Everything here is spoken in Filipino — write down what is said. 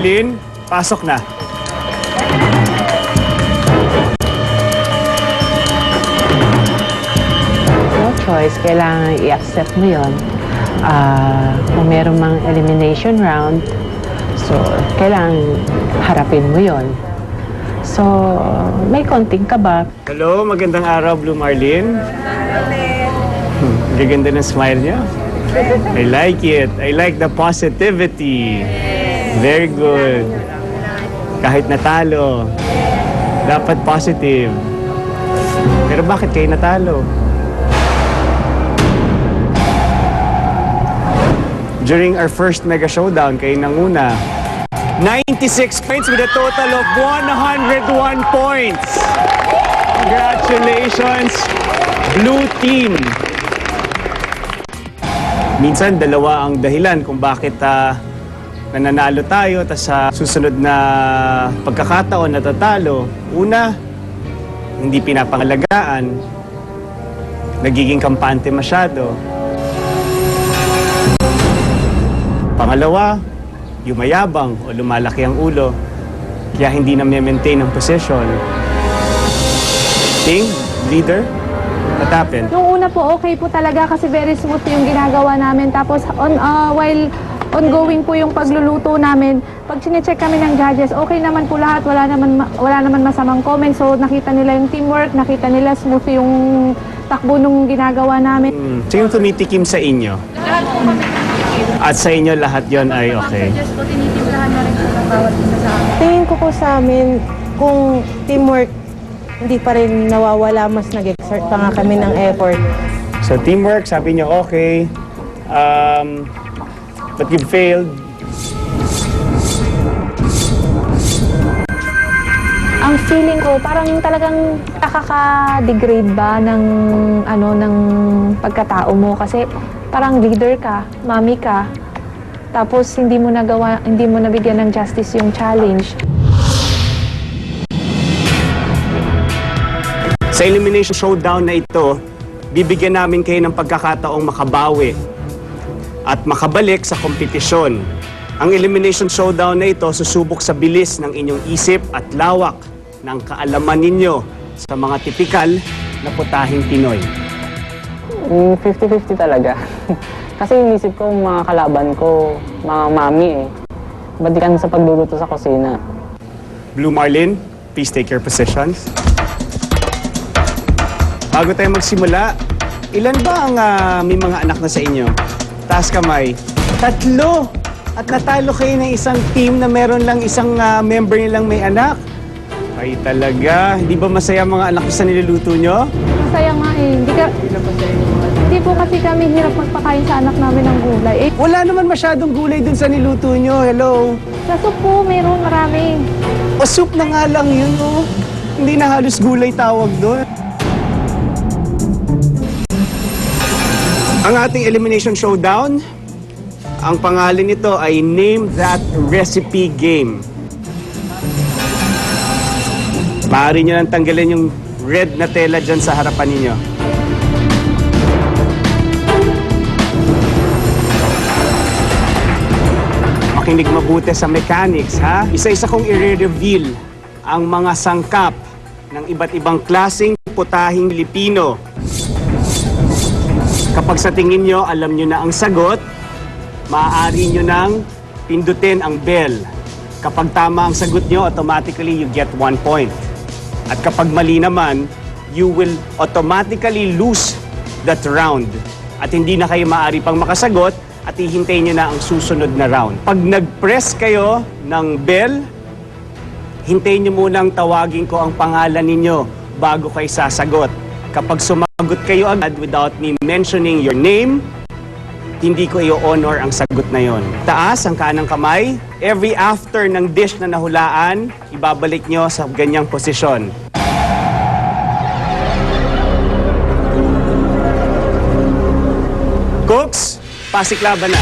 Marlene, pasok na. No choice, kailangan i-accept mo yun. Kung meron mang elimination round, so kailangan harapin mo yun. So, may konting kaba. Hello, magandang araw, Blue Marlene. Gaganda ng smile niya. I like it. I like the positivity. Very good. Kahit natalo, dapat positive. Pero bakit kayo natalo? During our first mega showdown, kayo nanguna. 96 points with a total of 101 points. Congratulations, Blue Team. Minsan, dalawa ang dahilan kung bakit nananalo tayo tapos sa susunod na pagkakataon natatalo. Una, hindi pinapangalagaan. Nagiging kampante masyado. Pangalawa, yumayabang o lumalaki ang ulo, kaya hindi na maintain ang position. Ting, leader, what happened? Nung una po, okay po talaga kasi very smooth yung ginagawa namin. Tapos while ongoing po yung pagluluto namin, pag sinecheck kami ng judges, okay naman po lahat, wala naman masamang comment. So nakita nila yung teamwork, nakita nila smooth yung takbo nung ginagawa namin. Sino tumitikim sa inyo? Lahat po kami. At sa inyo lahat yon ay okay. Just po, tinitimplahan na rin po ng bawat isa sa amin. Tingin ko po sa amin, kung teamwork, hindi pa rin nawawala, mas nag-exert pa nga kami ng effort. So teamwork, sabi niyo okay. But you failed. Ang feeling ko, parang talagang nakaka-degrade ba ng pagkatao mo kasi parang leader ka, mami ka, tapos hindi mo nabigyan ng justice yung challenge. Sa elimination showdown na ito, bibigyan namin kayo ng pagkakataong makabawi at makabalik sa kompetisyon. Ang elimination showdown na ito susubok sa bilis ng inyong isip at lawak ng kaalaman ninyo sa mga tipikal na putahing Pinoy. 50-50 talaga. Kasi inisip ko mga kalaban ko, mga mami eh. Balikan sa pagluluto sa kusina. Blue Marlene, please take your positions. Bago tayo magsimula, ilan ba ang may mga anak na sa inyo? Taas kamay. 3! At natalo kayo ng isang team na meron lang isang member nilang may anak. Ay talaga, hindi ba masaya mga anak sa niluluto nyo? Masaya nga eh. Hindi po kasi kami hirap magpakain sa anak namin ng gulay. Eh, Wala naman masyadong gulay dun sa niluto nyo. Hello? sa soup po, mayroon marami. O soup na nga lang yun, oh. Hindi na halos gulay tawag doon. Ang ating elimination showdown, ang pangalan nito ay Name That Recipe Game. Maaari nyo nang tanggalin yung red na tela dyan sa harapan ninyo. Makinig mabuti sa mechanics, ha? Isa-isa kong i-reveal ang mga sangkap ng iba't ibang klaseng putahing Pilipino. Kapag sa tingin nyo, alam nyo na ang sagot, maaari nyo nang pindutin ang bell. Kapag tama ang sagot nyo, automatically you get 1 point. At kapag mali naman, you will automatically lose that round. At hindi na kayo maaari pang makasagot at hihintayin nyo na ang susunod na round. Pag nag-press kayo ng bell, hintayin nyo munang tawagin ko ang pangalan ninyo bago kayo sasagot. Kapag sumagot kayo agad without me mentioning your name, hindi ko i-honor ang sagot na yon. Taas ang kanang kamay. Every after ng dish na nahulaan, ibabalik nyo sa ganyang posisyon. Cooks, pasiklaban na.